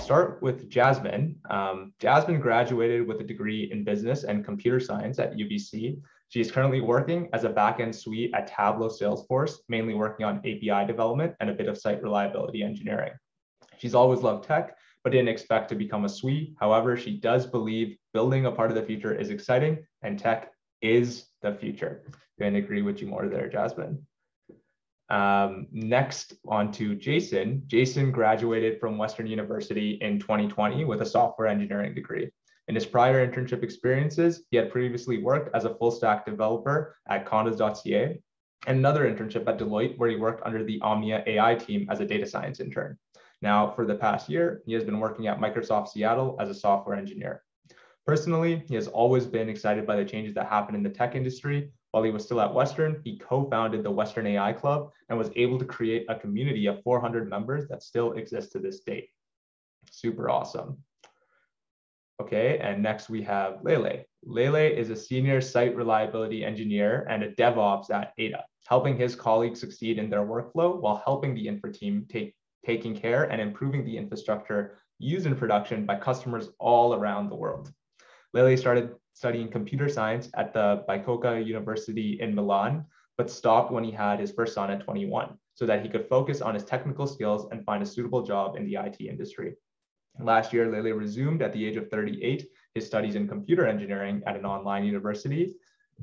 start with Jasmine. Jasmine graduated with a degree in business and computer science at UBC. She is currently working as a backend suite at Tableau Salesforce, mainly working on API development and a bit of site reliability engineering. She's always loved tech, but didn't expect to become a SWE. However, she does believe building a part of the future is exciting and tech is the future. Couldn't agree with you more there, Jasmine. Next on to Jason. Jason graduated from Western University in 2020 with a software engineering degree. In his prior internship experiences, he had previously worked as a full stack developer at 𝗏𝗏𝗀𝗏 and another internship at Deloitte, where he worked under the Omnia AI team as a data science intern. Now, for the past year, he has been working at Microsoft Seattle as a software engineer. Personally, he has always been excited by the changes that happen in the tech industry. While he was still at Western, he co-founded the Western AI Club and was able to create a community of 400 members that still exists to this date. Super awesome. Okay, and next we have 𝗨𝗨. 𝗨𝗨 is a senior site reliability engineer and a DevOps at Ada, helping his colleagues succeed in their workflow while helping the infra team taking care and improving the infrastructure used in production by customers all around the world. 𝗨𝗨 started studying computer science at the 𝗞𝗲𝗀𝗽 University in Milan, but stopped when he had his first son at 21, so that he could focus on his technical skills and find a suitable job in the IT industry. Last year, 𝗨𝗨 resumed at the age of 38 his studies in computer engineering at an online university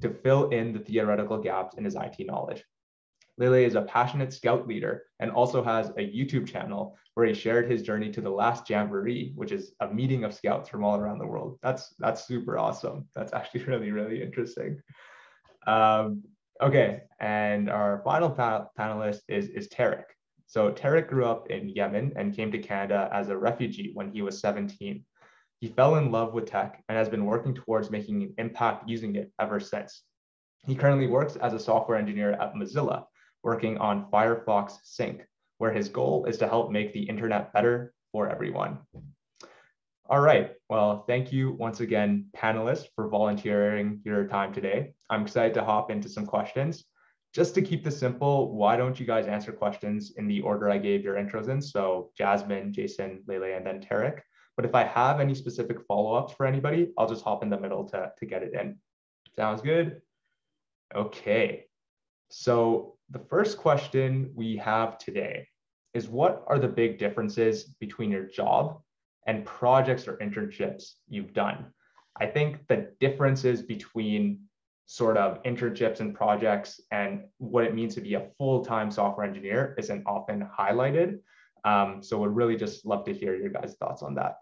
to fill in the theoretical gaps in his IT knowledge. 𝗨𝗨 is a passionate scout leader and also has a YouTube channel where he shared his journey to the last 𝗔𝗯𝗍, which is a meeting of scouts from all around the world. That's super awesome. That's actually really interesting. Okay, and our final panelist is Tarek. So Tarek grew up in Yemen and came to Canada as a refugee when he was 17. He fell in love with tech and has been working towards making an impact using it ever since. He currently works as a software engineer at Mozilla, working on Firefox Sync, where his goal is to help make the internet better for everyone. All right, well, thank you once again, panelists, for volunteering your time today. I'm excited to hop into some questions. Just to keep this simple, why don't you guys answer questions in the order I gave your intros in? So Jasmine, Jason, 𝗨𝗨, and then Tarek. But if I have any specific follow-ups for anybody, I'll just hop in the middle to get it in. Sounds good? Okay, so the first question we have today is, what are the big differences between your job and projects or internships you've done? I think the differences between sort of internships and projects and what it means to be a full-time software engineer isn't often highlighted. So would really just love to hear your guys' thoughts on that.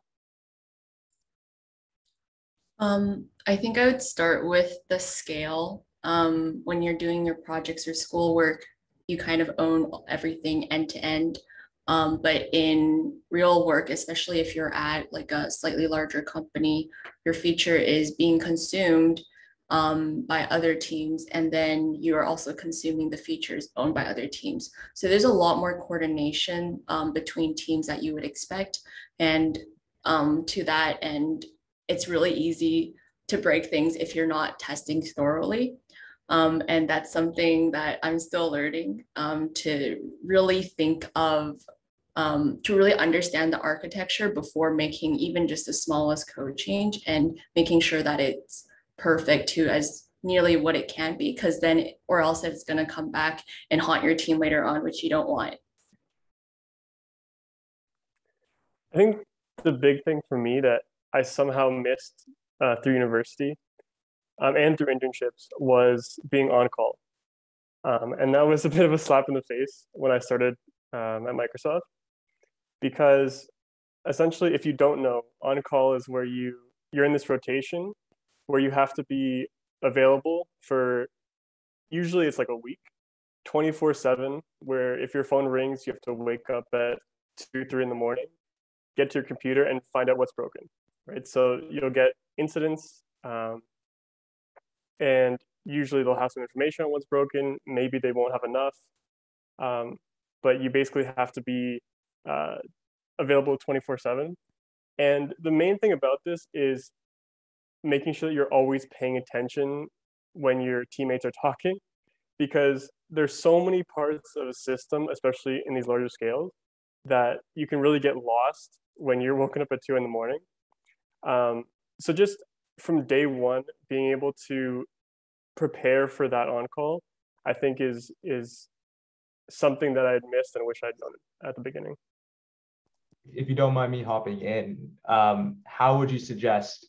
I think I would start with the scale. When you're doing your projects or schoolwork, you kind of own everything end to end. But in real work, especially if you're at like a slightly larger company, your feature is being consumed by other teams, and then you are also consuming the features owned by other teams. So there's a lot more coordination between teams that you would expect, and to that end, it's really easy to break things if you're not testing thoroughly. And that's something that I'm still learning, to really think of, to really understand the architecture before making even just the smallest code change, and making sure that it's perfect to as nearly what it can be, because then, or else it's going to come back and haunt your team later on, which you don't want. I think the big thing for me that I somehow missed through university and through internships was being on call. And that was a bit of a slap in the face when I started at Microsoft, because essentially, if you don't know, on call is where you're in this rotation where you have to be available for, usually it's like a week, 24/7, where if your phone rings, you have to wake up at 2, 3 in the morning, get to your computer and find out what's broken, right? So you'll get incidents, and usually they'll have some information on what's broken. Maybe they won't have enough, but you basically have to be available 24/7. And the main thing about this is making sure that you're always paying attention when your teammates are talking, because there's so many parts of a system, especially in these larger scales, that you can really get lost when you're woken up at 2 in the morning. So just from day one, being able to prepare for that on-call, I think is something that I'd missed and wish I'd done at the beginning. If you don't mind me hopping in, how would you suggest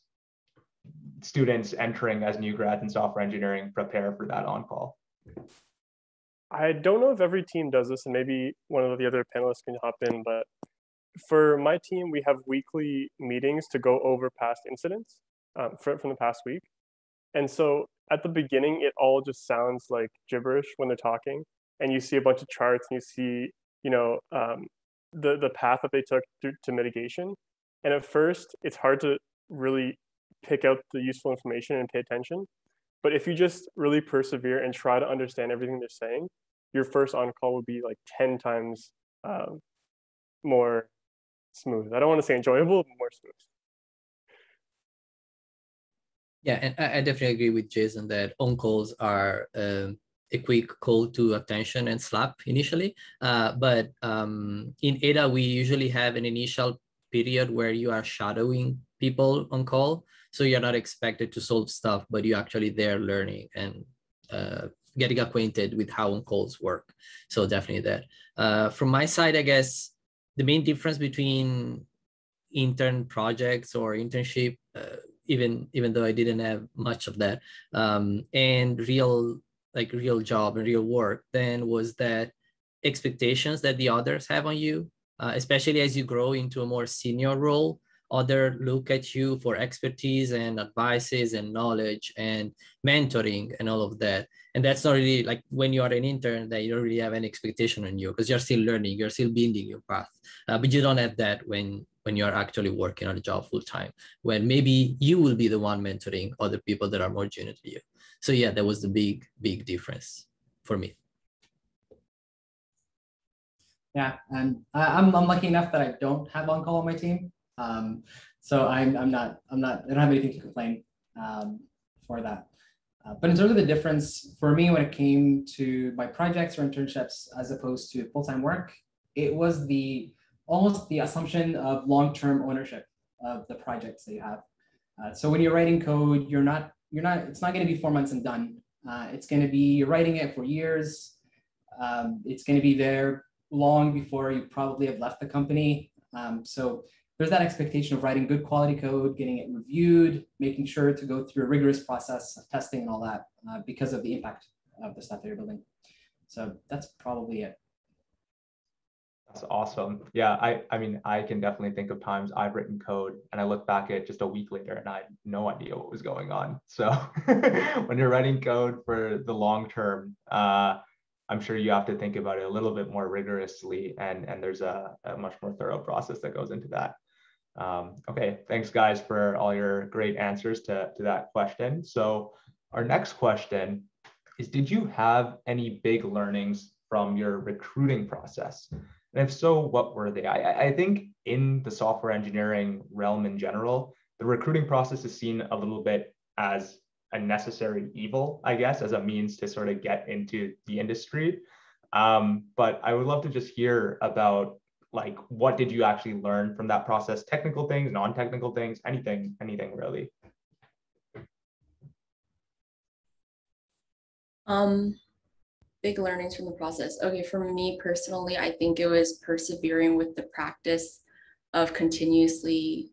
students entering as new grads in software engineering prepare for that on-call? I don't know if every team does this, and maybe one of the other panelists can hop in, but for my team, we have weekly meetings to go over past incidents from the past week. And so at the beginning, it all just sounds like gibberish when they're talking, and you see a bunch of charts and you see, the path that they took to mitigation. And at first, it's hard to really pick out the useful information and pay attention. But if you just really persevere and try to understand everything they're saying, your first on-call would be like 10 times more smooth. I don't want to say enjoyable, but more smooth. Yeah, and I definitely agree with Jason that on-calls are a quick call to attention and slap initially. But in 𝗲𝗏, we usually have an initial period where you are shadowing people on call. So you're not expected to solve stuff, but you're actually there learning and getting acquainted with how on-calls work. So definitely that. From my side, I guess the main difference between intern projects or internship, even though I didn't have much of that, and real job and real work, then was that expectations that the others have on you, especially as you grow into a more senior role. Others look at you for expertise and advices and knowledge and mentoring and all of that. And that's not really like when you are an intern that you don't really have any expectation on you because you're still learning, you're still building your path. But you don't have that when you're actually working on a job full time, when maybe you will be the one mentoring other people that are more junior to you. So yeah, that was the big difference for me. Yeah, and I'm lucky enough that I don't have on-call on my team. So I don't have anything to complain for that. But in terms of the difference for me when it came to my projects or internships as opposed to full-time work, it was almost the assumption of long-term ownership of the projects that you have. So when you're writing code, it's not going to be 4 months and done. It's going to be, you're writing it for years. It's going to be there long before you probably have left the company. So there's that expectation of writing good quality code, getting it reviewed, making sure to go through a rigorous process of testing and all that because of the impact of the stuff that you're building. So that's probably it. That's awesome. Yeah, I mean, I can definitely think of times I've written code and I look back at just a week later and I had no idea what was going on. So when you're writing code for the long term, I'm sure you have to think about it a little bit more rigorously, and there's a much more thorough process that goes into that. Okay, thanks guys for all your great answers to that question. So our next question is, did you have any big learnings from your recruiting process? And if so, what were they? I think in the software engineering realm in general, the recruiting process is seen a little bit as a necessary evil, I guess, as a means to sort of get into the industry. But I would love to just hear about, like, what did you actually learn from that process? Technical things, non-technical things, anything really. Big learnings from the process. Okay, for me personally, I think it was persevering with the practice of continuously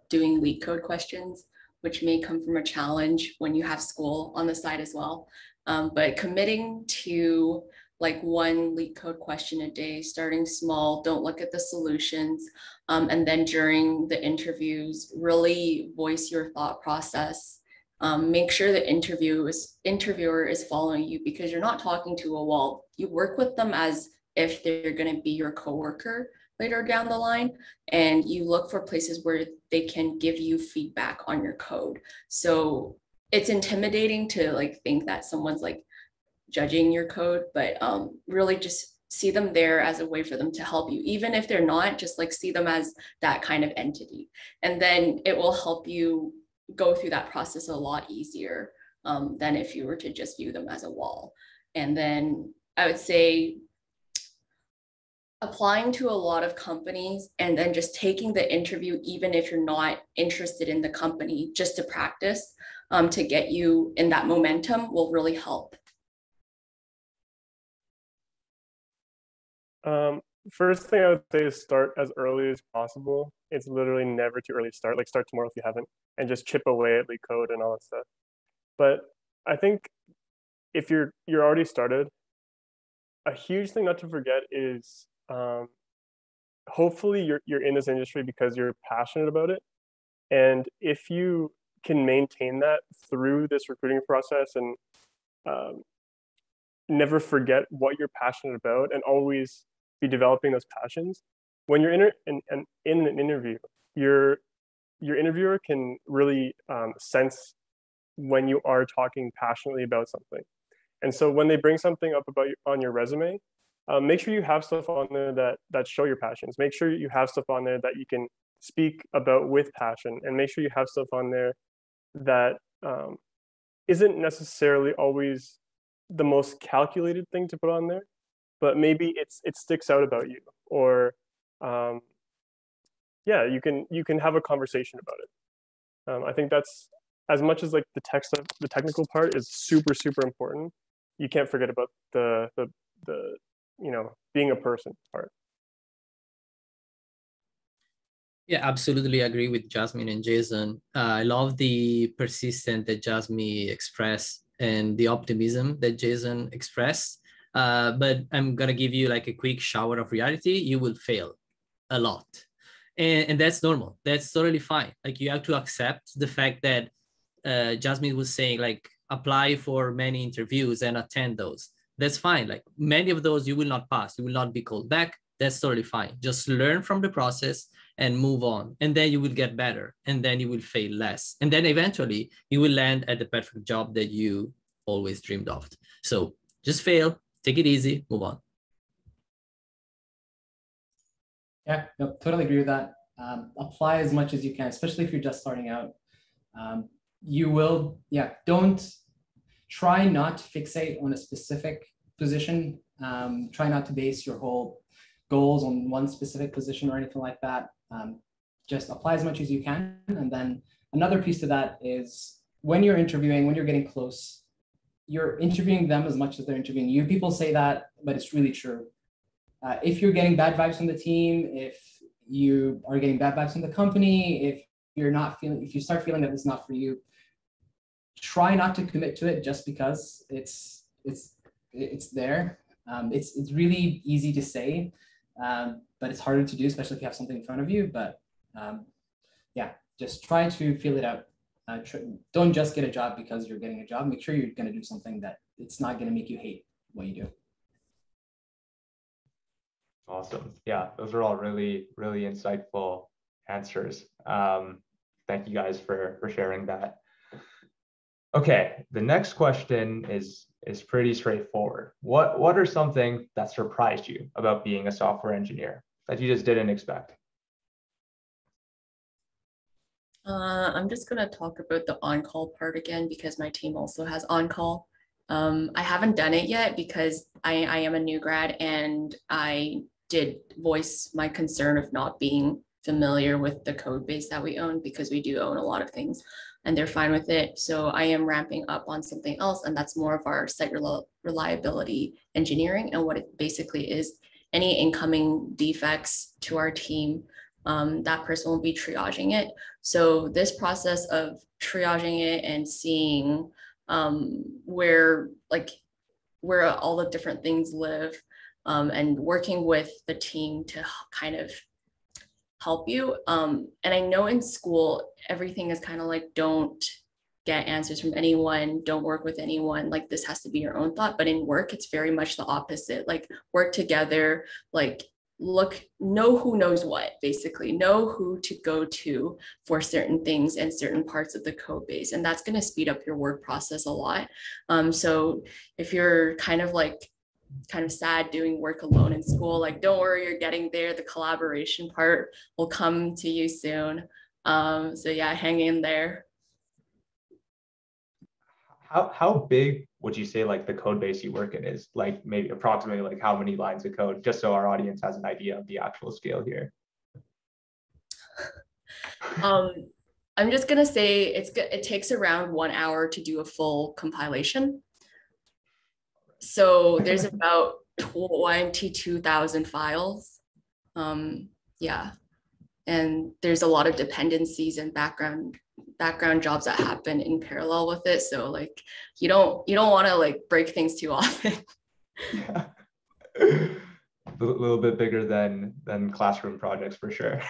doing leak code questions, which may come from a challenge when you have school on the side as well. But committing to like one leak code question a day, starting small, don't look at the solutions. And then during the interviews, really voice your thought process. Make sure the interviewer is following you, because you're not talking to a wall. You work with them as if they're going to be your coworker later down the line, and you look for places where they can give you feedback on your code. So it's intimidating to like think that someone's like judging your code, but really just see them there as a way for them to help you. Even if they're not, just like see them as that kind of entity. And then it will help you go through that process a lot easier than if you were to just view them as a wall. And then I would say applying to a lot of companies and then just taking the interview, even if you're not interested in the company, just to practice, to get you in that momentum will really help. First thing I would say is start as early as possible. It's literally never too early to start. Like, start tomorrow if you haven't, and just chip away at LeetCode and all that stuff. But I think if you're already started, a huge thing not to forget is hopefully you're in this industry because you're passionate about it. And if you can maintain that through this recruiting process and never forget what you're passionate about and always be developing those passions, when you're in an interview, your interviewer can really sense when you are talking passionately about something. And so when they bring something up about on your resume, make sure you have stuff on there that show your passions. Make sure you have stuff on there that you can speak about with passion, and make sure you have stuff on there that isn't necessarily always the most calculated thing to put on there, but maybe it sticks out about you, or yeah, you can have a conversation about it. I think that's, as much as like the technical part is super important, you can't forget about the being a person part. Yeah, absolutely agree with Jasmine and Jason. I love the persistence that Jasmine expressed and the optimism that Jason expressed. But I'm gonna give you like a quick shower of reality. You will fail a lot. And that's normal. That's totally fine. Like, you have to accept the fact that Jasmine was saying, like, apply for many interviews and attend those. That's fine. Like, many of those you will not pass. You will not be called back. That's totally fine. Just learn from the process and move on. And then you will get better. And then you will fail less. And then eventually you will land at the perfect job that you always dreamed of. So just fail, take it easy, move on. Yeah, no, totally agree with that. Apply as much as you can, especially if you're just starting out. You will, don't try not to fixate on a specific position. Try not to base your whole goals on one specific position or anything like that. Just apply as much as you can. And then another piece to that is, when you're interviewing, when you're getting close, you're interviewing them as much as they're interviewing you. People say that, but it's really true. If you're getting bad vibes from the team, if you are getting bad vibes from the company, if you start feeling that it's not for you, try not to commit to it just because it's there. It's really easy to say, but it's harder to do, especially if you have something in front of you. But yeah, just try to feel it out. Don't just get a job because you're getting a job. Make sure you're going to do something that it's not going to make you hate what you do. Awesome. Yeah, those are all really insightful answers. Thank you guys for sharing that. Okay, the next question is pretty straightforward. What are something that surprised you about being a software engineer that you just didn't expect? I'm just gonna talk about the on-call part again, because my team also has on-call. I haven't done it yet because I am a new grad, and I did voice my concern of not being familiar with the code base that we own, because we do own a lot of things and they're fine with it. So I am ramping up on something else, and that's more of our site reliability engineering. And what it basically is, any incoming defects to our team, that person will be triaging it. So this process of triaging it and seeing where all the different things live, and working with the team to kind of help you. And I know in school, everything is kind of like, don't get answers from anyone, don't work with anyone, like this has to be your own thought. But in work, it's very much the opposite. Like, work together, like know who knows what, basically know who to go to for certain things and certain parts of the code base. And that's going to speed up your work process a lot. So if you're kind of sad doing work alone in school, like, don't worry, you're getting there. The collaboration part will come to you soon. So yeah, hang in there. How big would you say like the code base you work in is? Like maybe approximately like how many lines of code, just so our audience has an idea of the actual scale here. I'm just gonna say it takes around 1 hour to do a full compilation. So there's about 22,000 files. Yeah, and there's a lot of dependencies and background jobs that happen in parallel with it. So like you don't want to like break things too often. Yeah. A little bit bigger than classroom projects for sure.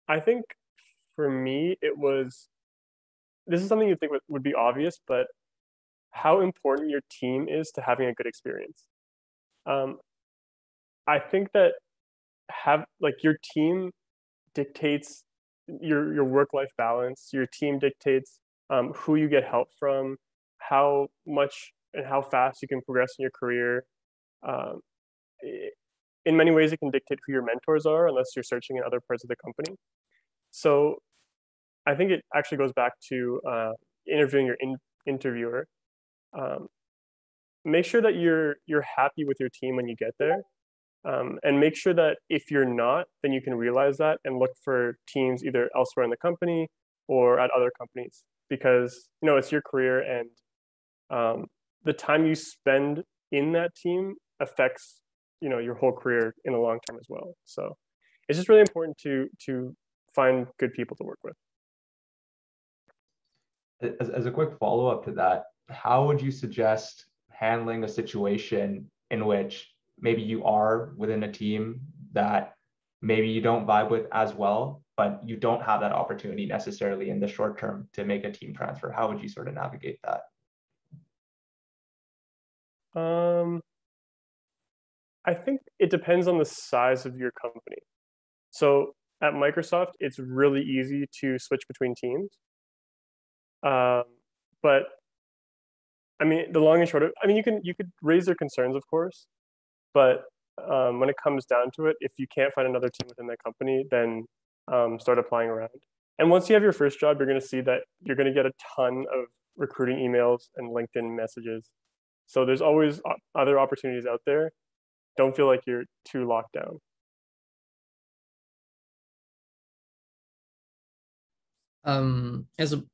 I think for me, this is something you think would be obvious, but how important your team is to having a good experience. I think that your team dictates your work-life balance. Your team dictates who you get help from, how much and how fast you can progress in your career. In many ways, it can dictate who your mentors are, unless you're searching in other parts of the company. So I think it actually goes back to interviewing your interviewer. Make sure that you're happy with your team when you get there. And make sure that if you're not, then you can realize that and look for teams either elsewhere in the company or at other companies, because it's your career, and the time you spend in that team affects your whole career in the long term as well. So it's just really important to find good people to work with. As a quick follow-up to that, how would you suggest handling a situation in which maybe you are within a team that maybe you don't vibe with as well, but you don't have that opportunity necessarily in the short term to make a team transfer? How would you sort of navigate that? I think it depends on the size of your company. So at Microsoft, it's really easy to switch between teams. But I mean, the long and short of, I mean, you could raise their concerns, of course, but when it comes down to it, if you can't find another team within that company, then start applying around. And once you have your first job, you're going to see that you're going to get a ton of recruiting emails and LinkedIn messages. So there's always other opportunities out there. Don't feel like you're too locked down.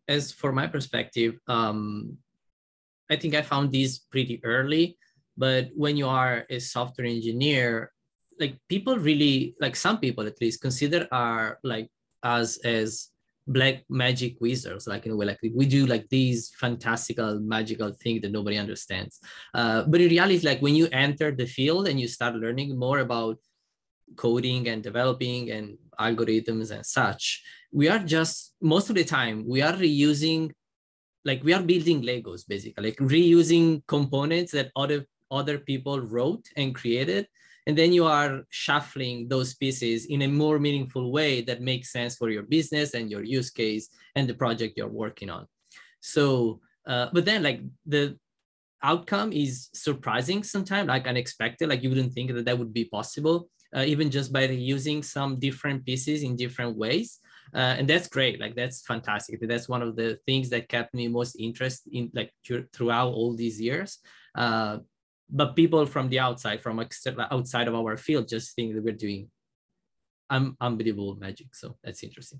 As for my perspective, I think I found these pretty early, but when you are a software engineer, like people really, like some people at least, consider us as black magic wizards, like in a way, like we do like these fantastical, magical things that nobody understands. But in reality, like when you enter the field and you start learning more about coding and developing and algorithms and such, we are just, most of the time, we are reusing, like we are building Legos, basically, like reusing components that other people wrote and created. And then you are shuffling those pieces in a more meaningful way that makes sense for your business and your use case and the project you're working on. So, but then like the outcome is surprising sometimes, like unexpected, like you wouldn't think that that would be possible, even just by reusing some different pieces in different ways. And that's great, like that's fantastic. That's one of the things that kept me most interested in, like throughout all these years. But people from the outside, from outside of our field, just think that we're doing unbelievable magic. So that's interesting.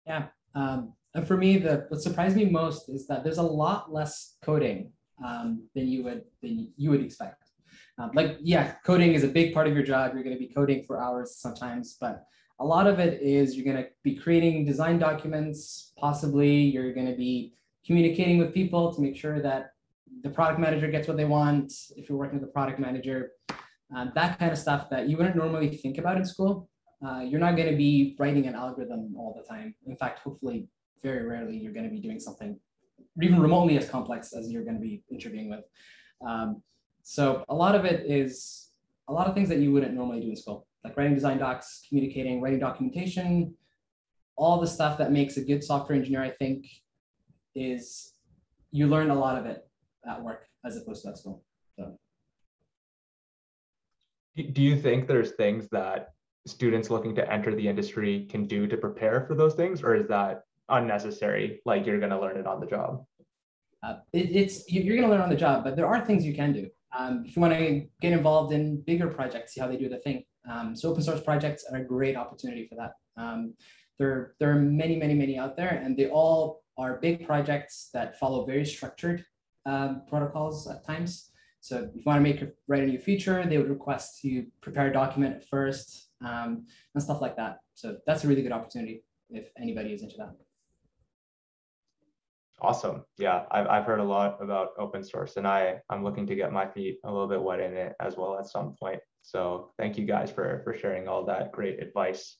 Yeah, and for me, what surprised me most is that there's a lot less coding than you would expect. Like, yeah, coding is a big part of your job. You're going to be coding for hours sometimes, but a lot of it is you're going to be creating design documents. Possibly you're going to be communicating with people to make sure that the product manager gets what they want. If you're working with a product manager, that kind of stuff that you wouldn't normally think about in school. You're not going to be writing an algorithm all the time. In fact, hopefully, very rarely you're going to be doing something even remotely as complex as you're going to be interviewing with. So a lot of it is a lot of things that you wouldn't normally do in school, like writing design docs, communicating, writing documentation, all the stuff that makes a good software engineer, I think, is you learn a lot of it at work as opposed to at school. So. Do you think there's things that students looking to enter the industry can do to prepare for those things, or is that unnecessary? Like you're going to learn it on the job? You're going to learn on the job, but there are things you can do. If you want to get involved in bigger projects, see how they do the thing. So open source projects are a great opportunity for that. There are many out there, and they all are big projects that follow very structured protocols at times. So if you want to write a new feature, they would request you prepare a document at first, and stuff like that. So that's a really good opportunity if anybody is into that. Awesome. Yeah, I've heard a lot about open source, and I'm looking to get my feet a little bit wet in it as well at some point. So thank you guys for sharing all that great advice.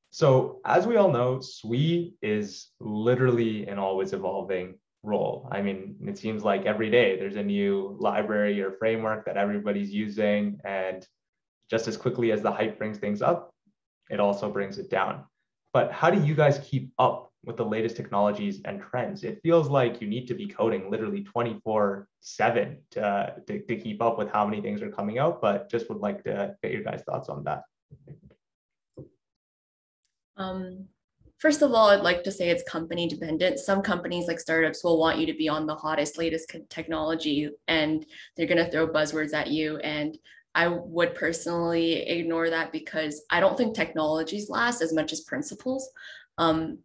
So as we all know, 𝗏 is literally an always evolving role. I mean, it seems like every day there's a new library or framework that everybody's using, and just as quickly as the hype brings things up, it also brings it down. But how do you guys keep up with the latest technologies and trends? It feels like you need to be coding literally 24/7 to keep up with how many things are coming out, but just would like to get your guys' thoughts on that. First of all, I'd like to say it's company dependent. Some companies like startups will want you to be on the hottest, latest technology, and they're going to throw buzzwords at you. And I would personally ignore that because I don't think technologies last as much as principles.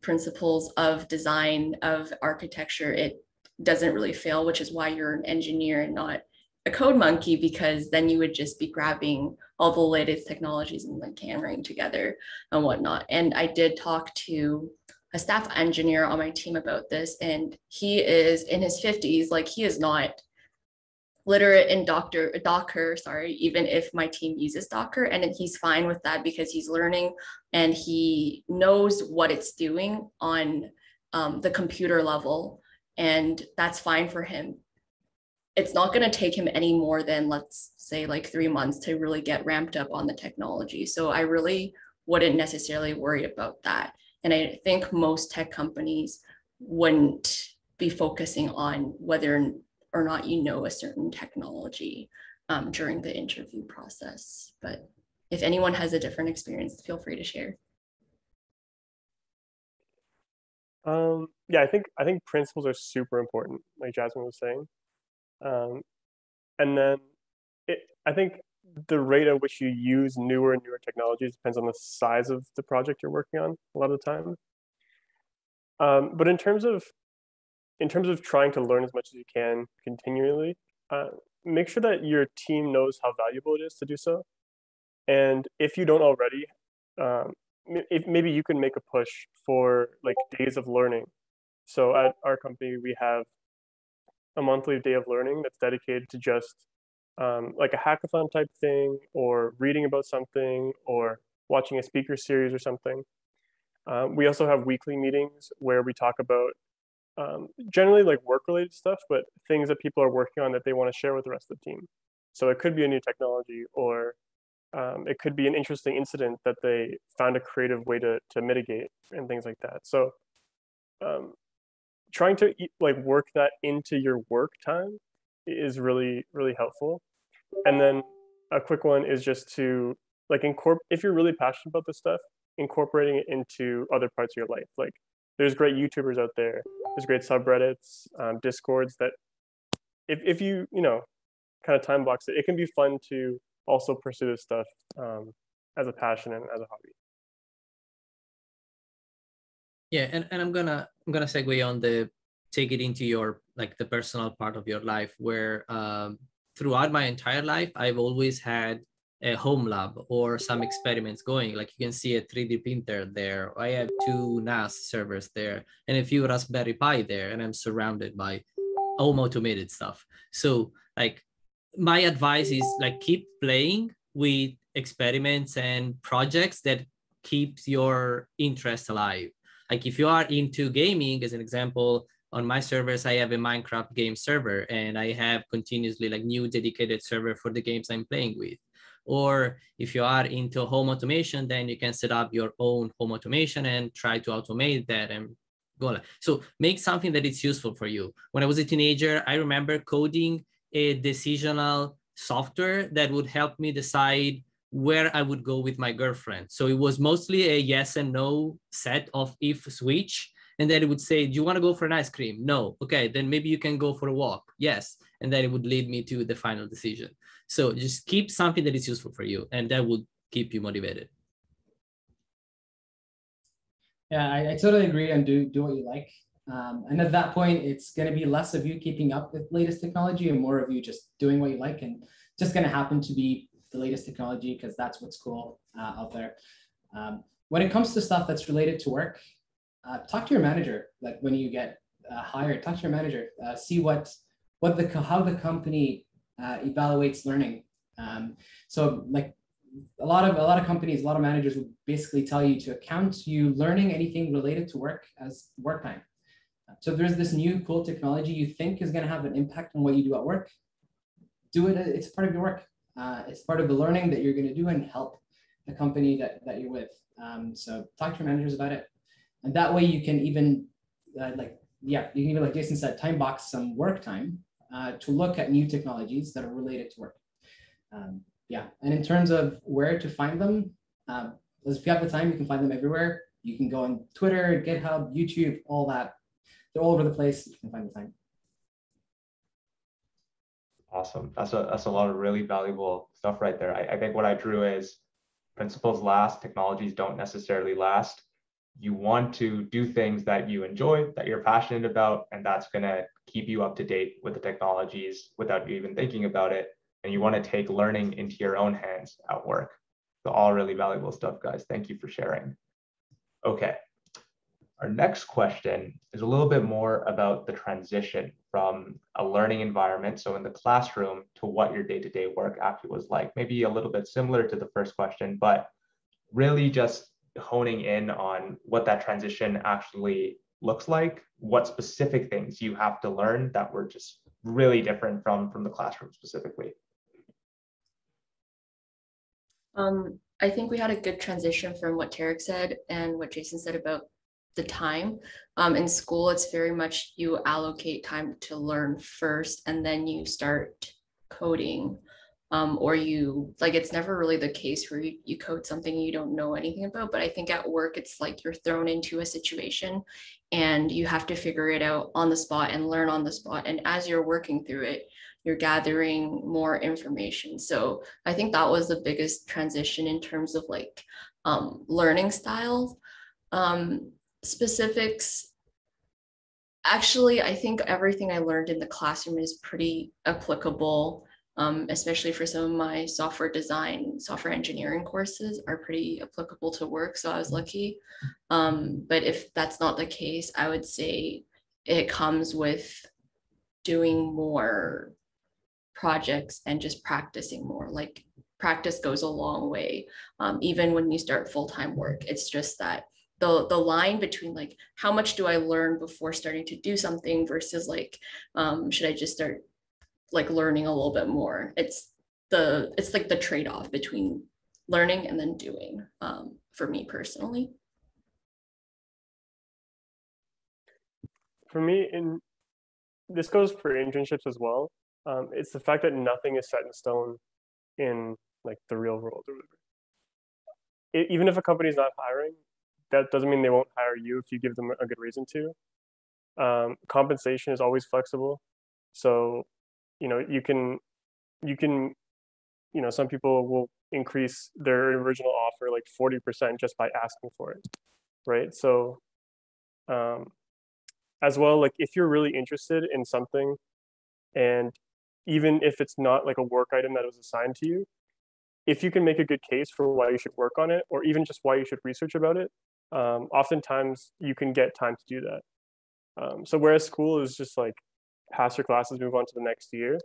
Principles of design, of architecture, it doesn't really fail, which is why you're an engineer and not a code monkey, because then you would just be grabbing all the latest technologies and like hammering together and whatnot. And I did talk to a staff engineer on my team about this, and he is in his 50s, like he is not literate in Docker, even if my team uses Docker, and he's fine with that because he's learning and he knows what it's doing on the computer level, and that's fine for him. It's not going to take him any more than, let's say, like 3 months to really get ramped up on the technology. So I really wouldn't necessarily worry about that. And I think most tech companies wouldn't be focusing on whether or not you know a certain technology during the interview process. But if anyone has a different experience, feel free to share. Yeah, I think principles are super important, like Jasmine was saying. And then I think the rate at which you use newer and newer technologies depends on the size of the project you're working on a lot of the time. But in terms of trying to learn as much as you can continually, make sure that your team knows how valuable it is to do so. And if you don't already, if maybe you can make a push for like days of learning. So at our company, we have a monthly day of learning that's dedicated to just like a hackathon type thing, or reading about something, or watching a speaker series or something. We also have weekly meetings where we talk about generally like work-related stuff, but things that people are working on that they want to share with the rest of the team. So it could be a new technology, or it could be an interesting incident that they found a creative way to mitigate, and things like that. So trying to like work that into your work time is really, really helpful. And then a quick one is just to like if you're really passionate about this stuff, incorporating it into other parts of your life. Like there's great YouTubers out there, there's great subreddits, Discords that if you kind of time blocks it, it can be fun to also pursue this stuff as a passion and as a hobby. Yeah, and I'm gonna segue on the take it into your like the personal part of your life, where throughout my entire life I've always had a home lab or some experiments going. Like you can see a 3D printer there. I have 2 NAS servers there and a few Raspberry Pi there, and I'm surrounded by home automated stuff. So like my advice is like keep playing with experiments and projects that keeps your interest alive. Like if you are into gaming, as an example, on my servers, I have a Minecraft game server, and I have continuously like new dedicated server for the games I'm playing with. Or if you are into home automation, then you can set up your own home automation and try to automate that and go. So make something that is useful for you. When I was a teenager, I remember coding a decisional software that would help me decide where I would go with my girlfriend. So it was mostly a yes and no set of if switch. And then it would say, do you want to go for an ice cream? No. Okay, then maybe you can go for a walk. Yes. And then it would lead me to the final decision. So just keep something that is useful for you, and that would keep you motivated. Yeah, I totally agree on do what you like. And at that point, it's going to be less of you keeping up with latest technology and more of you just doing what you like, and just going to happen to be the latest technology because that's what's cool out there. When it comes to stuff that's related to work, talk to your manager. Like when you get hired, talk to your manager. See how the company evaluates learning. So like a lot of companies, a lot of managers will basically tell you to account you learning anything related to work as work time. So there's this new cool technology you think is going to have an impact on what you do at work. Do it. It's part of your work. It's part of the learning that you're going to do and help the company that you're with. So talk to your managers about it. And that way you can even like Jason said, time box some work time to look at new technologies that are related to work. Yeah, and in terms of where to find them, if you have the time, you can find them everywhere. You can go on Twitter, GitHub, YouTube, all that. They're all over the place. You can find the time. Awesome. That's a lot of really valuable stuff right there. I think what I drew is principles last, technologies don't necessarily last. You want to do things that you enjoy, that you're passionate about, and that's going to keep you up to date with the technologies without you even thinking about it. And you want to take learning into your own hands at work. So all really valuable stuff, guys. Thank you for sharing. Okay. Our next question is a little bit more about the transition from a learning environment, so in the classroom, to what your day-to-day work actually was like. Maybe a little bit similar to the first question, but really just honing in on what that transition actually looks like, what specific things you have to learn that were just really different from the classroom specifically. I think we had a good transition from what Tarek said and what Jason said about the time. In school, it's very much you allocate time to learn first, and then you start coding. Or it's never really the case where you code something you don't know anything about. But I think at work, it's like you're thrown into a situation and you have to figure it out on the spot and learn on the spot. And as you're working through it, you're gathering more information. So I think that was the biggest transition in terms of like learning styles. Specifics, actually, I think everything I learned in the classroom is pretty applicable, especially for some of my software design, software engineering courses are pretty applicable to work. So I was lucky. But if that's not the case, I would say it comes with doing more projects and just practicing more. Like practice goes a long way. Even when you start full-time work, it's just that the line between like, how much do I learn before starting to do something versus like, should I just start like learning a little bit more? It's like the trade-off between learning and then doing, for me personally. For me, this goes for internships as well. It's the fact that nothing is set in stone in like the real world or whatever. Even if a company is not hiring, that doesn't mean they won't hire you if you give them a good reason to. Compensation is always flexible. So, you can, some people will increase their original offer like 40% just by asking for it, right? So, as well, like if you're really interested in something, and even if it's not like a work item that was assigned to you, if you can make a good case for why you should work on it, or even just why you should research about it, oftentimes you can get time to do that. So whereas school is just like pass your classes, move on to the next year,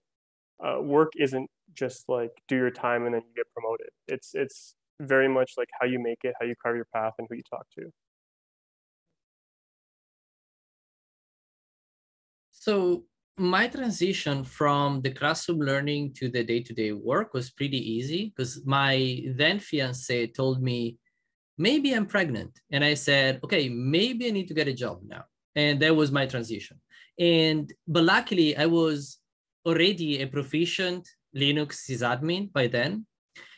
work isn't just like do your time and then you get promoted. It's very much like how you make it, how you carve your path, and who you talk to. So my transition from the classroom learning to the day-to-day work was pretty easy because my then fiance told me, maybe I'm pregnant. And I said, okay, maybe I need to get a job now. And that was my transition. But luckily I was already a proficient Linux sysadmin by then.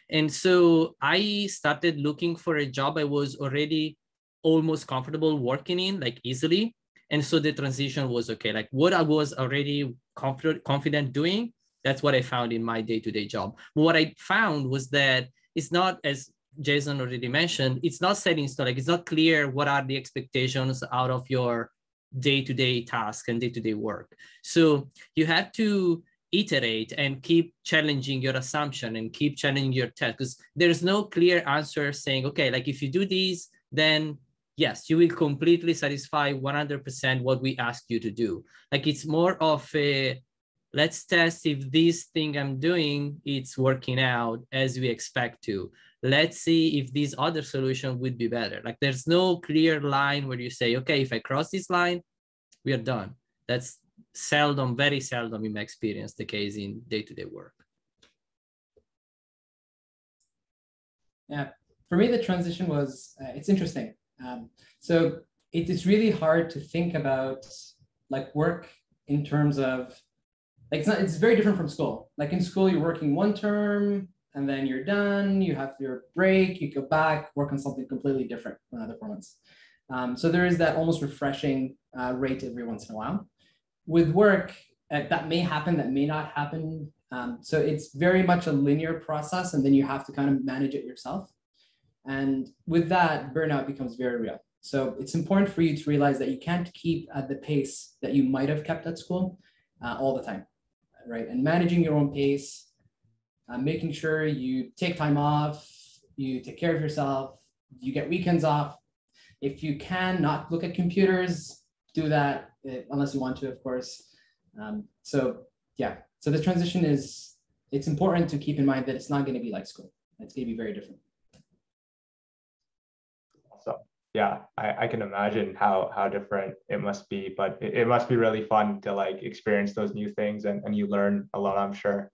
And so I started looking for a job I was already almost comfortable working in, like easily. And so the transition was okay. Like what I was already confident doing, that's what I found in my day-to-day job. But what I found was that it's not, as Jason already mentioned, it's not set in stone. Like it's not clear what are the expectations out of your day-to-day task and day-to-day work. So you have to iterate and keep challenging your assumption and keep challenging your test, because there's no clear answer saying, okay, like if you do these, then yes, you will completely satisfy 100% what we ask you to do. Like it's more of a, let's test if this thing I'm doing, it's working out as we expect to. Let's see if this other solution would be better. Like there's no clear line where you say, okay, if I cross this line, we are done. That's seldom, very seldom in my experience, the case in day-to-day work. Yeah, for me, the transition was, it's interesting. So it is really hard to think about like work in terms of, like it's very different from school. Like in school, you're working one term and then you're done, you have your break, you go back, work on something completely different for another 4 months. So there is that almost refreshing rate every once in a while. With work, that may happen, that may not happen. So it's very much a linear process, and then you have to kind of manage it yourself. And with that, burnout becomes very real. So it's important for you to realize that you can't keep at the pace that you might have kept at school all the time, right? And managing your own pace, making sure you take time off, you take care of yourself, you get weekends off. If you can not look at computers, do that, unless you want to, of course. So yeah, so the transition is, it's important to keep in mind that it's not going to be like school. It's going to be very different. So yeah, I can imagine how different it must be, but it must be really fun to like experience those new things, and you learn a lot, I'm sure.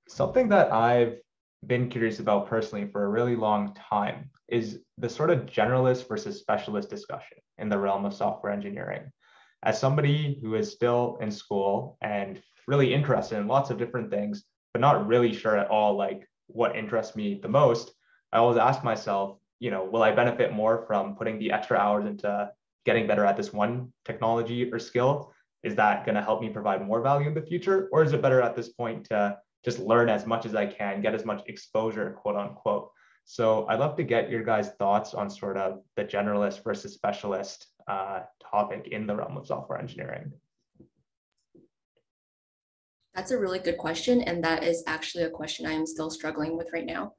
Something that I've been curious about personally for a really long time is the sort of generalist versus specialist discussion in the realm of software engineering. As somebody who is still in school and really interested in lots of different things, but not really sure at all like what interests me the most, I always ask myself, you know, will I benefit more from putting the extra hours into getting better at this one technology or skill? Is that going to help me provide more value in the future? Or is it better at this point to just learn as much as I can, get as much exposure, quote unquote? So I'd love to get your guys' thoughts on sort of the generalist versus specialist topic in the realm of software engineering. That's a really good question. And that is actually a question I am still struggling with right now.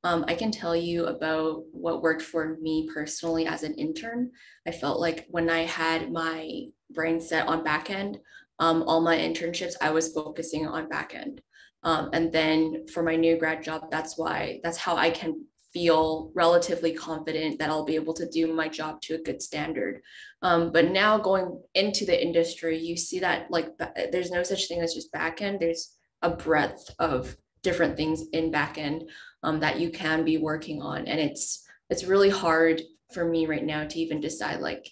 I can tell you about what worked for me personally as an intern. I felt like when I had my brain set on backend, all my internships, I was focusing on backend. And then for my new grad job, that's how I can feel relatively confident that I'll be able to do my job to a good standard. But now going into the industry, you see that like there's no such thing as just backend. There's a breadth of different things in backend that you can be working on, and it's really hard for me right now to even decide like,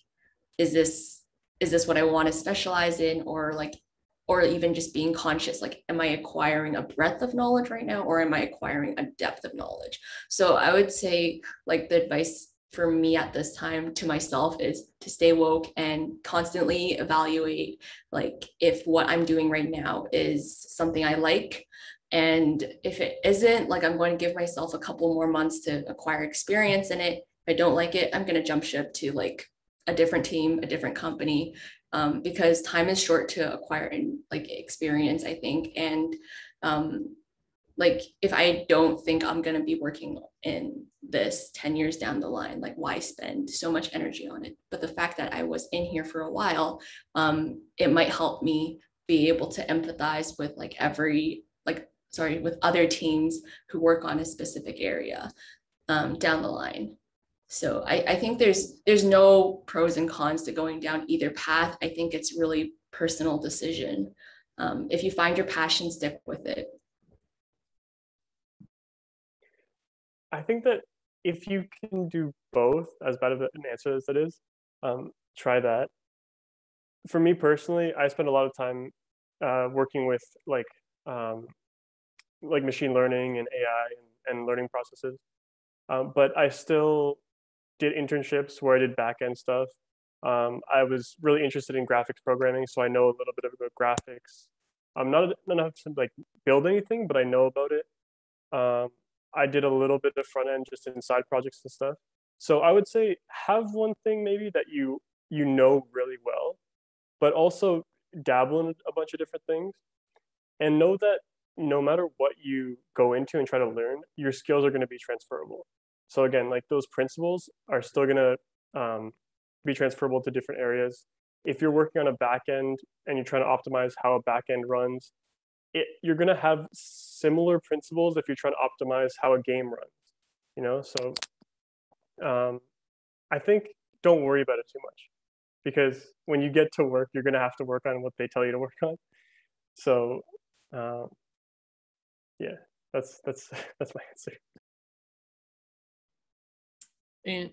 is this what I want to specialize in, or even just being conscious, like, am I acquiring a breadth of knowledge right now, or am I acquiring a depth of knowledge? So I would say like the advice for me at this time to myself is to stay woke and constantly evaluate like if what I'm doing right now is something I like. And if it isn't, like, I'm going to give myself a couple more months to acquire experience in it. If I don't like it, I'm going to jump ship to like a different team, a different company, because time is short to acquire like experience, I think. And like, if I don't think I'm going to be working in this 10 years down the line, like, why spend so much energy on it? But the fact that I was in here for a while, it might help me be able to empathize with like with other teams who work on a specific area down the line. So I think there's no pros and cons to going down either path. I think it's really personal decision. If you find your passion, stick with it. I think that if you can do both, as bad of an answer as that is, try that. For me personally, I spend a lot of time working with like like machine learning and AI and learning processes. But I still did internships where I did back-end stuff. I was really interested in graphics programming, so I know a little bit about graphics. I'm not enough to like build anything, but I know about it. I did a little bit of front end just in side projects and stuff. So I would say have one thing maybe that you know really well, but also dabble in a bunch of different things, and know that no matter what you go into and try to learn, your skills are going to be transferable. So again, like those principles are still going to be transferable to different areas. If you're working on a backend and you're trying to optimize how a backend runs, you're going to have similar principles if you're trying to optimize how a game runs. So I think don't worry about it too much, because when you get to work, you're going to have to work on what they tell you to work on. So yeah, that's my answer. And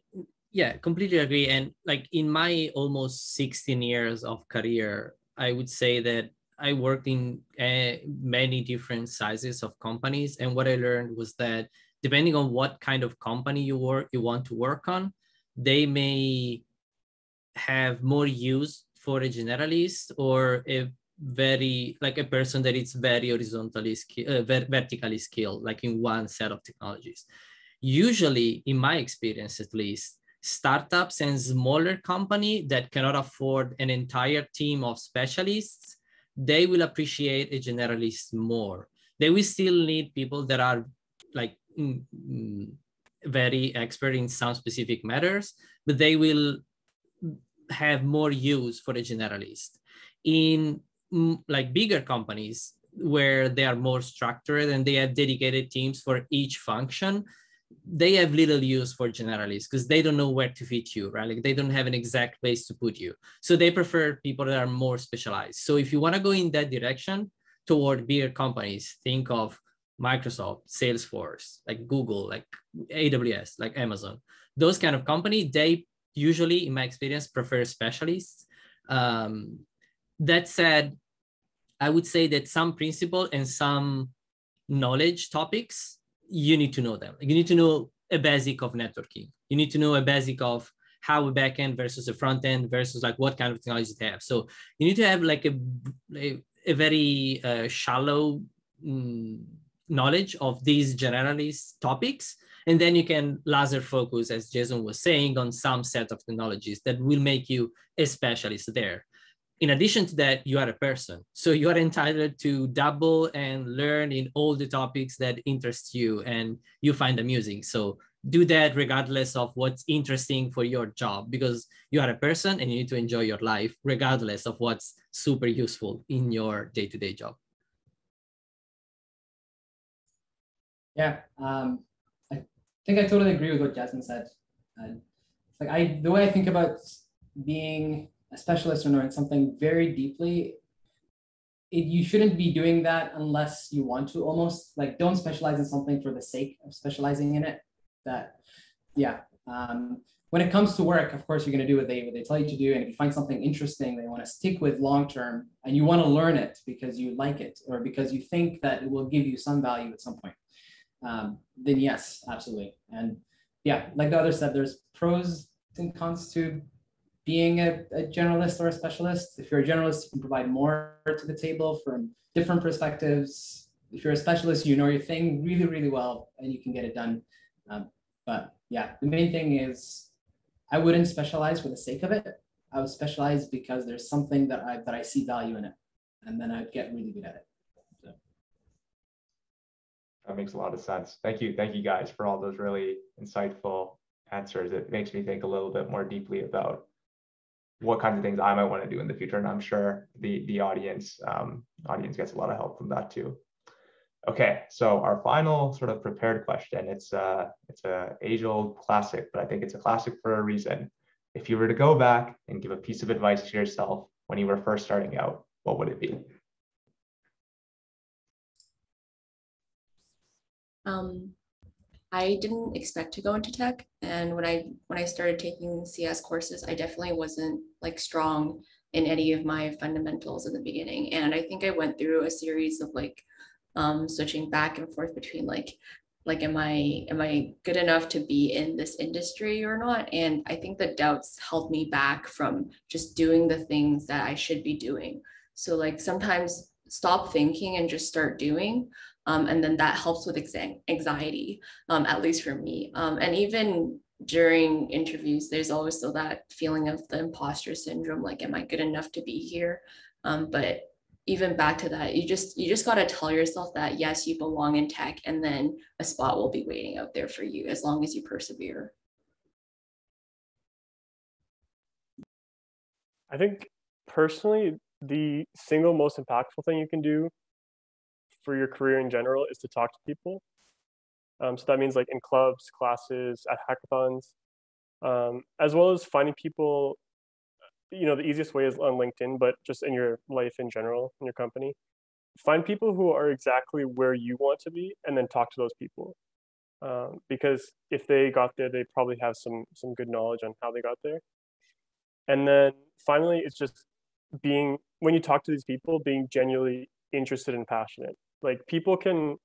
yeah, completely agree. And like in my almost 16 years of career, I would say that I worked in many different sizes of companies. And what I learned was that depending on what kind of company you want to work on, they may have more use for a generalist or a person that is very vertically skilled, like in one set of technologies. Usually, in my experience at least, startups and smaller company that cannot afford an entire team of specialists, they will appreciate a generalist more. They will still need people that are like very expert in some specific matters, but they will have more use for a generalist. In like bigger companies where they are more structured and they have dedicated teams for each function, they have little use for generalists because they don't know where to fit you, right? Like they don't have an exact place to put you. So they prefer people that are more specialized. So if you want to go in that direction toward bigger companies, think of Microsoft, Salesforce, like Google, like AWS, like Amazon. Those kind of company, they usually, in my experience, prefer specialists. That said, I would say that some principle and some knowledge topics, you need to know them. You need to know a basic of networking. You need to know a basic of how a backend versus a front end versus like what kind of technologies they have. So you need to have like a very shallow knowledge of these generalist topics. And then you can laser focus, as Jason was saying, on some set of technologies that will make you a specialist there. In addition to that, you are a person. So you are entitled to dabble and learn in all the topics that interest you and you find amusing. So do that regardless of what's interesting for your job, because you are a person and you need to enjoy your life regardless of what's super useful in your day-to-day job. Yeah, I think I totally agree with what Jasmine said. Like the way I think about being a specialist or knowing something very deeply, you shouldn't be doing that unless you want to. Almost like don't specialize in something for the sake of specializing in it. When it comes to work, of course, you're going to do what they tell you to do. And if you find something interesting that you want to stick with long term and you want to learn it because you like it or because you think that it will give you some value at some point, then yes, absolutely. And yeah, like the other said, there's pros and cons to being a generalist or a specialist. If you're a generalist, you can provide more to the table from different perspectives. If you're a specialist, you know your thing really, really well, and you can get it done. But yeah, the main thing is I wouldn't specialize for the sake of it. I would specialize because there's something that I see value in it, and then I'd get really good at it. So. That makes a lot of sense. Thank you guys for all those really insightful answers. It makes me think a little bit more deeply about what kinds of things I might want to do in the future. And I'm sure the audience gets a lot of help from that too. Okay, so our final sort of prepared question, it's a age-old classic, but I think it's a classic for a reason. If you were to go back and give a piece of advice to yourself when you were first starting out, what would it be? I didn't expect to go into tech, and when I started taking CS courses, I definitely wasn't like strong in any of my fundamentals in the beginning, and I think I went through a series of like switching back and forth between am I good enough to be in this industry or not? And I think the doubts held me back from just doing the things that I should be doing. So like sometimes stop thinking and just start doing. And then that helps with anxiety, at least for me. And even during interviews, there's always still that feeling of the imposter syndrome, like, am I good enough to be here? But even back to that, you just got to tell yourself that yes, you belong in tech, and then a spot will be waiting out there for you as long as you persevere. I think personally, the single most impactful thing you can do for your career in general is to talk to people. So that means like in clubs, classes, at hackathons, as well as finding people. You know, the easiest way is on LinkedIn, but just in your life in general, in your company, find people who are exactly where you want to be, and then talk to those people. Because if they got there, they probably have some good knowledge on how they got there. And then finally, it's just being, when you talk to these people, being genuinely interested and passionate. Like people can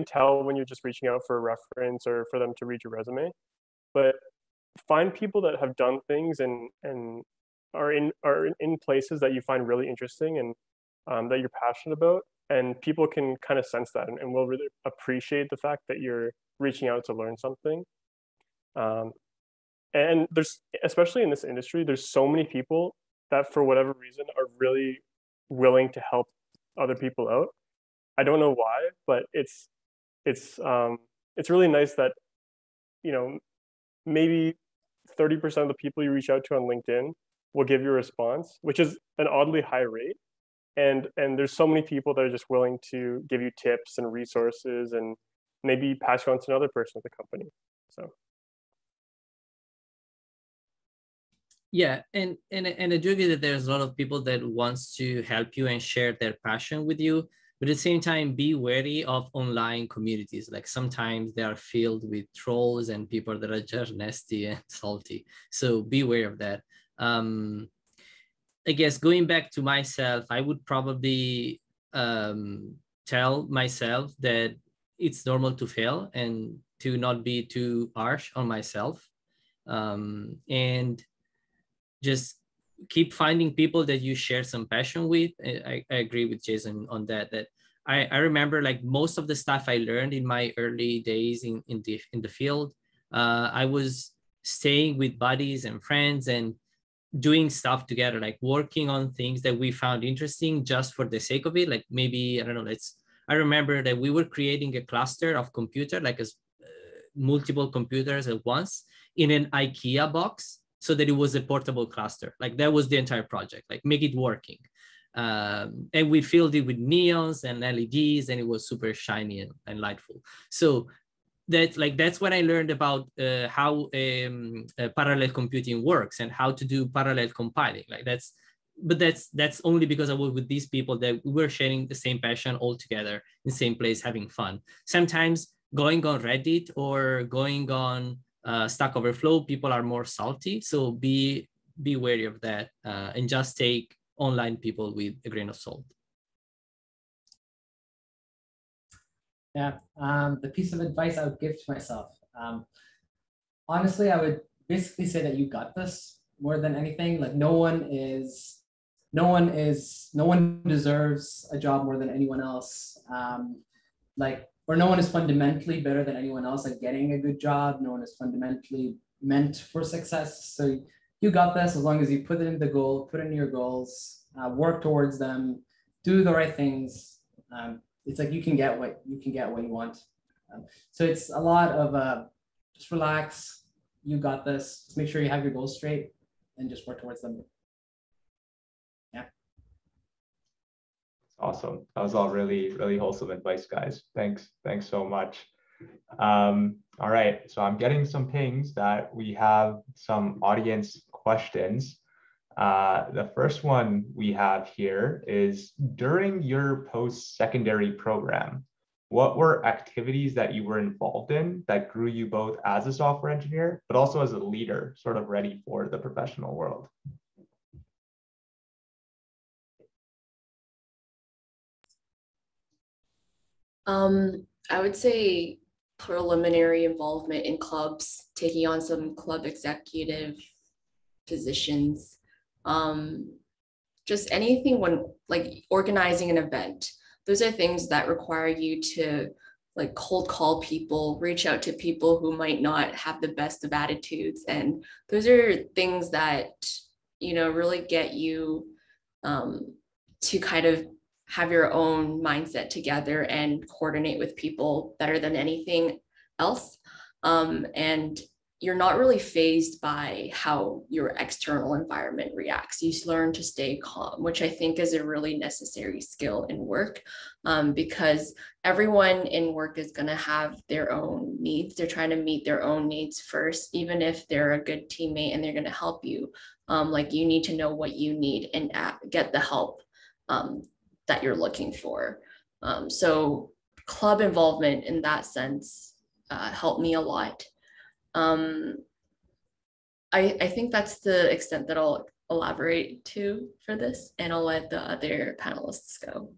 tell when you're just reaching out for a reference or for them to read your resume, but find people that have done things and are in places that you find really interesting and that you're passionate about, and people can kind of sense that and will really appreciate the fact that you're reaching out to learn something. And there's, especially in this industry, there's so many people that for whatever reason are really willing to help other people out. I don't know why, but it's really nice that, you know, maybe 30% of the people you reach out to on LinkedIn will give you a response, which is an oddly high rate. And there's so many people that are just willing to give you tips and resources and maybe pass you on to another person at the company. So. Yeah, and I do agree that there's a lot of people that wants to help you and share their passion with you. But at the same time, be wary of online communities. Like sometimes they are filled with trolls and people that are just nasty and salty. So be aware of that. I guess going back to myself, I would probably tell myself that it's normal to fail and to not be too harsh on myself. And just keep finding people that you share some passion with. I agree with Jason on that I remember like most of the stuff I learned in my early days in the field, I was staying with buddies and friends and doing stuff together, like working on things that we found interesting just for the sake of it. Like maybe, I don't know, I remember that we were creating a cluster of computer, like multiple computers at once in an IKEA box, so that it was a portable cluster. Like that was the entire project, like make it working. And we filled it with neons and LEDs, and it was super shiny and lightful. So that's when I learned about how parallel computing works and how to do parallel compiling. Like that's only because I was with these people that we were sharing the same passion all together in the same place, having fun. Sometimes going on Reddit or going on Stack Overflow, people are more salty. So be wary of that and just take online people with a grain of salt. Yeah, the piece of advice I would give to myself. Honestly, I would basically say that you got this more than anything. Like no one deserves a job more than anyone else. Or no one is fundamentally better than anyone else at getting a good job. No one is fundamentally meant for success. So you got this as long as you put it in the goal, put in your goals, work towards them, do the right things. It's like you can get what you want. So it's a lot of just relax. You got this. Just make sure you have your goals straight and just work towards them. Yeah. Awesome. That was all really, really wholesome advice, guys. Thanks so much. All right. So I'm getting some pings that we have some audience questions. The first one we have here is, during your post-secondary program, what were activities that you were involved in that grew you both as a software engineer, but also as a leader, sort of ready for the professional world? I would say preliminary involvement in clubs, taking on some club executive positions, just anything when like organizing an event. Those are things that require you to like cold call people, reach out to people who might not have the best of attitudes. And those are things that, you know, really get you to kind of have your own mindset together and coordinate with people better than anything else. And you're not really fazed by how your external environment reacts. You learn to stay calm, which I think is a really necessary skill in work, because everyone in work is going to have their own needs. They're trying to meet their own needs first, even if they're a good teammate and they're going to help you. Like you need to know what you need and get the help that you're looking for. So club involvement in that sense helped me a lot. I think that's the extent that I'll elaborate to for this, and I'll let the other panelists go.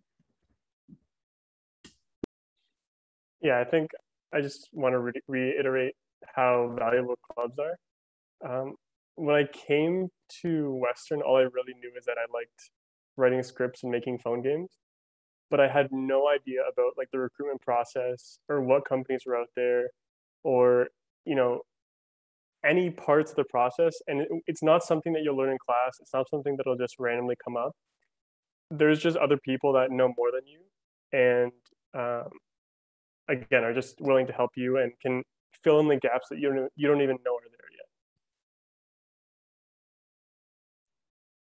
Yeah, I think I just want to reiterate how valuable clubs are. When I came to Western, all I really knew is that I liked writing scripts and making phone games, but I had no idea about like the recruitment process or what companies were out there, or you know, any parts of the process. And it's not something that you'll learn in class. It's not something that'll just randomly come up. There's just other people that know more than you, and again, are just willing to help you and can fill in the gaps that you don't even know are there yet.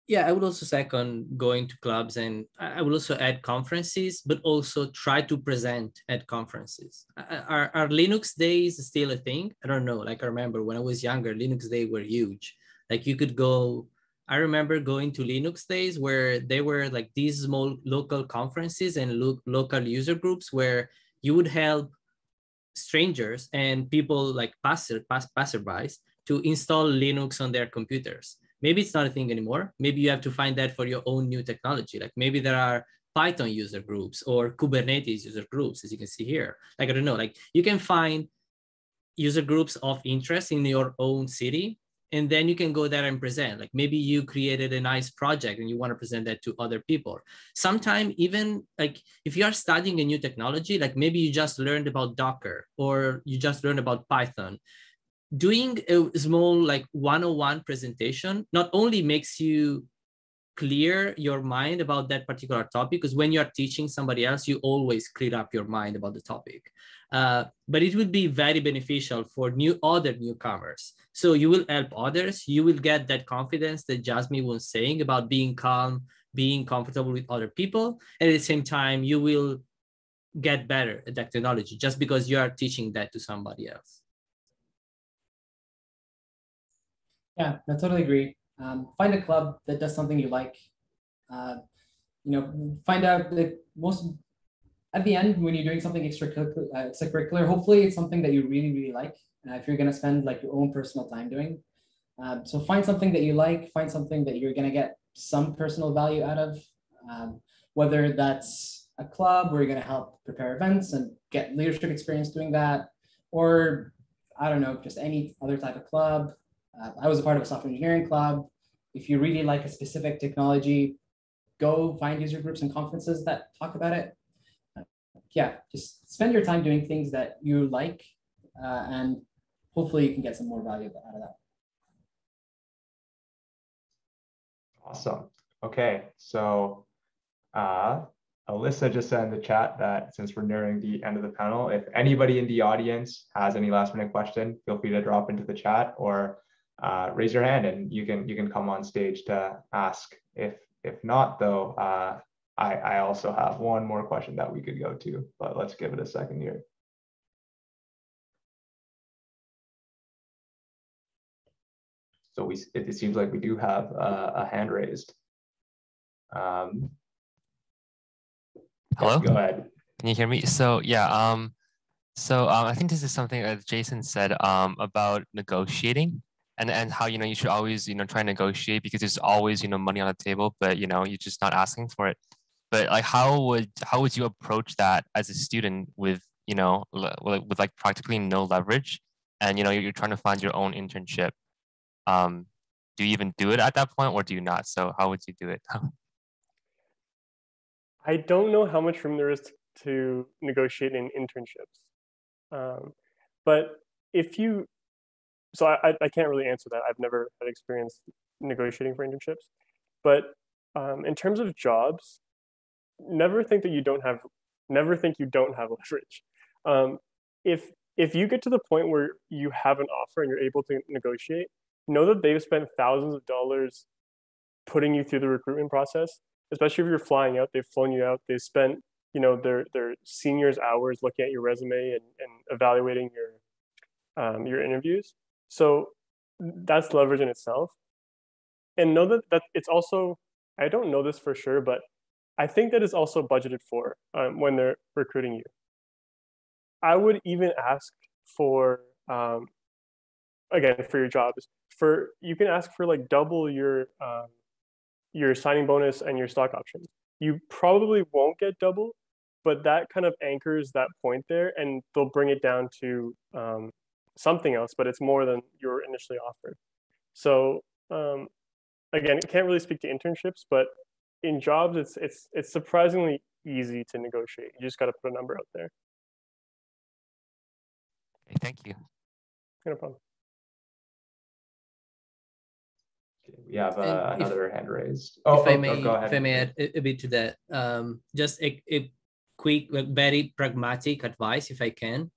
Yeah, I would also second going to clubs, and I would also add conferences, but also try to present at conferences. Are Linux days still a thing? I don't know. Like I remember when I was younger, Linux days were huge. Like you could go, I remember going to Linux days where they were like these small local conferences and local user groups where you would help strangers and people like passerbys to install Linux on their computers. Maybe it's not a thing anymore. Maybe you have to find that for your own new technology. Like maybe there are Python user groups or Kubernetes user groups, as you can see here. Like, I don't know, like you can find user groups of interest in your own city, and then you can go there and present. Like maybe you created a nice project and you want to present that to other people. Sometimes even like if you are studying a new technology, like maybe you just learned about Docker or you just learned about Python. Doing a small like 101 presentation not only makes you clear your mind about that particular topic, because when you're teaching somebody else, you always clear up your mind about the topic. But it would be very beneficial for other newcomers. So you will help others. You will get that confidence that Jasmine was saying about being calm, being comfortable with other people. And at the same time, you will get better at that technology just because you are teaching that to somebody else. Yeah, I totally agree. Find a club that does something you like. Find out that at the end, when you're doing something extracurricular, hopefully it's something that you really, really like. If you're gonna spend like your own personal time doing. So find something that you like, find something that you're gonna get some personal value out of, whether that's a club where you're gonna help prepare events and get leadership experience doing that, or I don't know, just any other type of club. I was a part of a software engineering club. If you really like a specific technology, go find user groups and conferences that talk about it. Yeah, just spend your time doing things that you like, and hopefully you can get some more value out of that. Awesome. Okay, so Alyssa just said in the chat that since we're nearing the end of the panel, if anybody in the audience has any last minute question, feel free to drop into the chat or raise your hand and you can come on stage to ask. If not though, I also have one more question that we could go to, but let's give it a second here. So it seems like we do have a hand raised. Hello? Go ahead. Can you hear me? So yeah, I think this is something that Jason said about negotiating and how, you should always, try and negotiate because there's always, money on the table, but, you're just not asking for it. but like how would you approach that as a student with, you know, with like practically no leverage, and you know you're trying to find your own internship? Do you even do it at that point, or do you not? So how would you do it? I don't know how much room there is to negotiate in internships. But if you, so I can't really answer that. I've never had experience negotiating for internships. But in terms of jobs, never think you don't have leverage. If you get to the point where you have an offer and you're able to negotiate, know that they've spent thousands of dollars putting you through the recruitment process. Especially if you're flying out, they've flown you out. They've spent, you know, their seniors' hours looking at your resume and evaluating your interviews. So that's leverage in itself. And know that it's also, I don't know this for sure, but I think that is also budgeted for when they're recruiting you. I would even ask for, again, for your jobs, you can ask for like double your signing bonus and your stock options. You probably won't get double, but that kind of anchors that point there, and they'll bring it down to something else, but it's more than you were initially offered. So again, I can't really speak to internships, but in jobs, it's surprisingly easy to negotiate. You just got to put a number out there. Okay, thank you. No problem. We have another hand raised. Go ahead. If I may add a bit to that, just a quick, very pragmatic advice, if I can.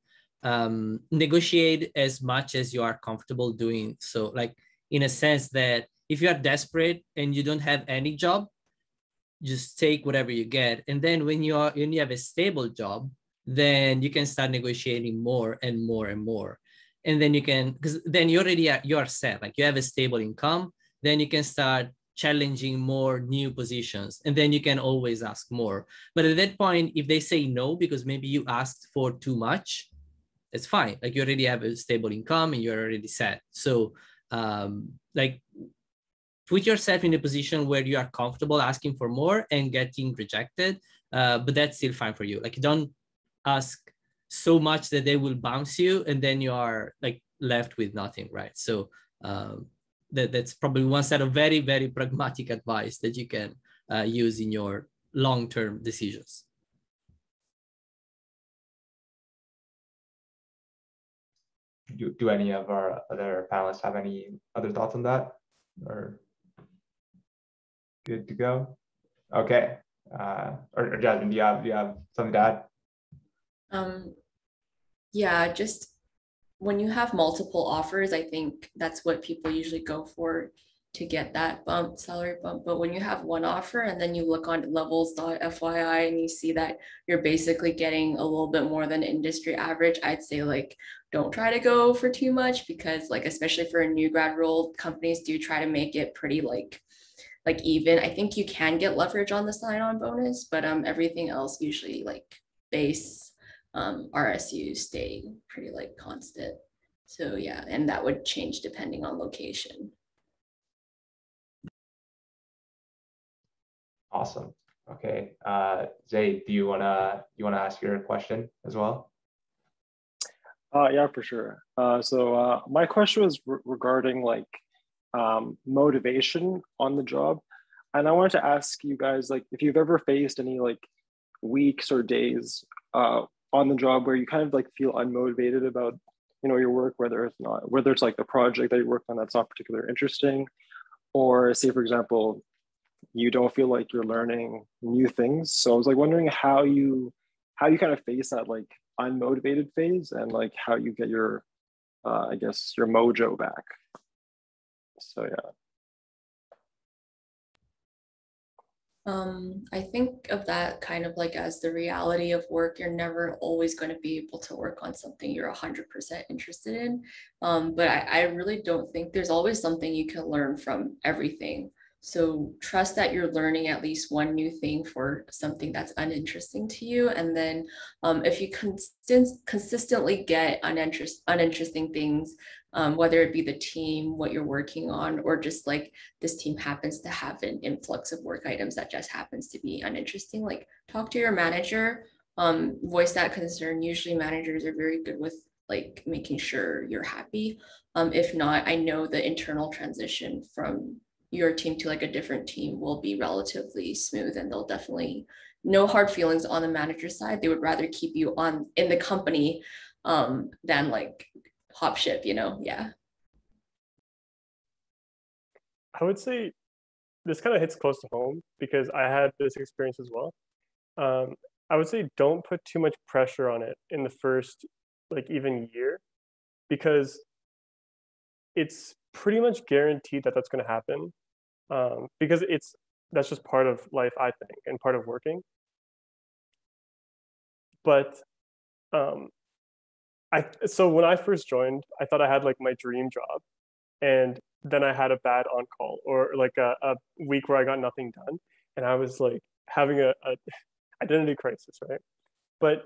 Negotiate as much as you are comfortable doing. So, like in a sense that if you are desperate and you don't have any job, just take whatever you get. And then when you have a stable job, then you can start negotiating more and more and more. And then you can, because then you're set. Like you have a stable income. Then you can start challenging more new positions, and then you can always ask more. But at that point, if they say no, because maybe you asked for too much, it's fine. Like you already have a stable income and you're already set. So like put yourself in a position where you are comfortable asking for more and getting rejected, but that's still fine for you. Like don't ask so much that they will bounce you and then you are like left with nothing, right? So that's probably one set of very, very pragmatic advice that you can use in your long-term decisions. Do any of our other panelists have any other thoughts on that, or good to go? Okay. Or Jasmine, do you have something to add? Yeah, just when you have multiple offers, I think that's what people usually go for to get that salary bump. But when you have one offer and then you look on levels.fyi and you see that you're basically getting a little bit more than industry average, I'd say like, don't try to go for too much, because like, especially for a new grad role, companies do try to make it pretty like even. I think you can get leverage on the sign-on bonus, but everything else usually like base RSUs stay pretty like constant. So yeah, and that would change depending on location. Awesome. Okay. Zay, do you wanna ask your question as well? Yeah, for sure. So my question was regarding like motivation on the job. And I wanted to ask you guys, like, if you've ever faced any like weeks or days on the job where you kind of like feel unmotivated about, you know, your work, whether it's like the project that you work on that's not particularly interesting, or say, for example, you don't feel like you're learning new things. So I was like wondering how you kind of face that like unmotivated phase, and like how you get your, I guess, your mojo back. So yeah. I think of that kind of like as the reality of work. You're never always going to be able to work on something you're 100% interested in. But I really don't think there's always something you can learn from everything. So trust that you're learning at least one new thing for something that's uninteresting to you. And then if you consistently get uninteresting things, whether it be the team, what you're working on, or just like this team happens to have an influx of work items that just happens to be uninteresting, like talk to your manager, voice that concern. Usually managers are very good with like making sure you're happy. If not, I know the internal transition from your team to like a different team will be relatively smooth, and they'll definitely no hard feelings on the manager's side. They would rather keep you on in the company than like hop ship, you know? Yeah. I would say this kind of hits close to home because I had this experience as well. I would say don't put too much pressure on it in the first like even year, because it's pretty much guaranteed that that's going to happen, because that's just part of life, I think, and part of working. But so when I first joined, I thought I had like my dream job, and then I had a bad on call or like a week where I got nothing done, and I was like having a identity crisis, right? But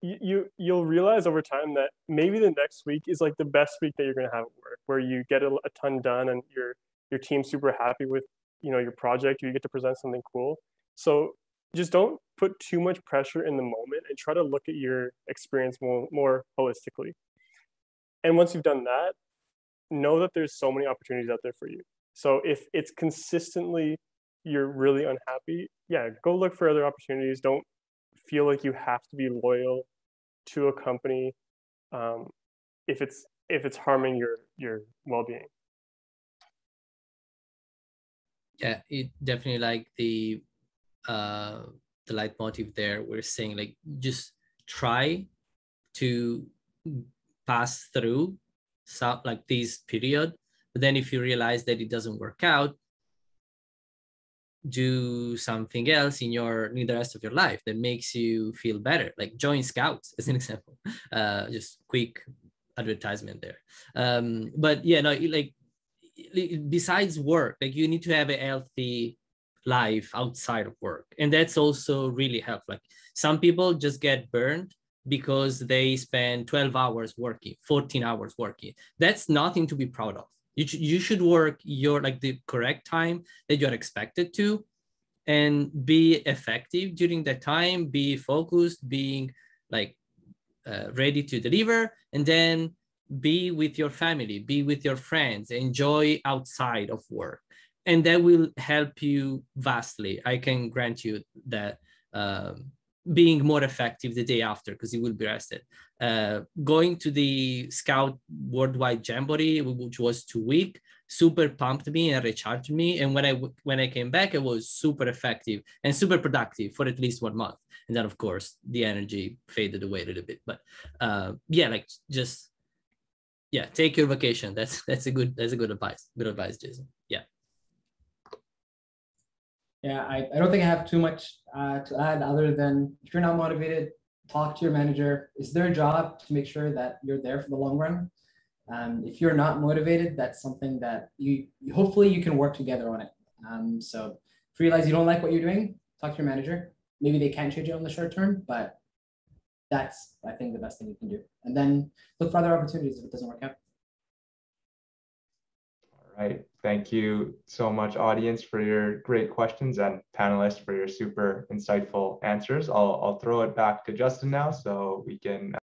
you'll realize over time that maybe the next week is like the best week that you're going to have at work, where you get a ton done and your team's super happy with your project. You get to present something cool. So just don't put too much pressure in the moment and try to look at your experience more holistically. And once you've done that, know that there's so many opportunities out there for you. So if it's consistently you're really unhappy, yeah, go look for other opportunities. Don't feel like you have to be loyal to a company if it's harming your well-being. Yeah, it definitely like the leitmotif there. We're saying like just try to pass through some like this period, but then if you realize that it doesn't work out, do something else in the rest of your life that makes you feel better, like join Scouts as an example. Just quick advertisement there. But yeah, no, like besides work, like you need to have a healthy life outside of work, and that's also really helpful. Like some people just get burned because they spend 12 hours working, 14 hours working. That's nothing to be proud of. You should work your like the correct time that you're expected to, and be effective during that time, be focused, being like ready to deliver, and then be with your family, be with your friends, enjoy outside of work. And that will help you vastly. I can grant you that being more effective the day after, because you will be rested. Going to the Scout Worldwide Jamboree, which was 2 weeks, super pumped me and recharged me. And when I came back, it was super effective and super productive for at least 1 month. And then of course the energy faded away a little bit. But yeah, like just take your vacation. That's a good advice. Good advice, Jason. Yeah. Yeah, I don't think I have too much to add other than if you're not motivated, talk to your manager. It's their job to make sure that you're there for the long run. If you're not motivated, that's something that hopefully you can work together on it. So if you realize you don't like what you're doing, talk to your manager. Maybe they can change it on the short term, but that's, I think, the best thing you can do. And then look for other opportunities if it doesn't work out. All right. Thank you so much, audience, for your great questions, and panelists for your super insightful answers. I'll throw it back to Justin now so we can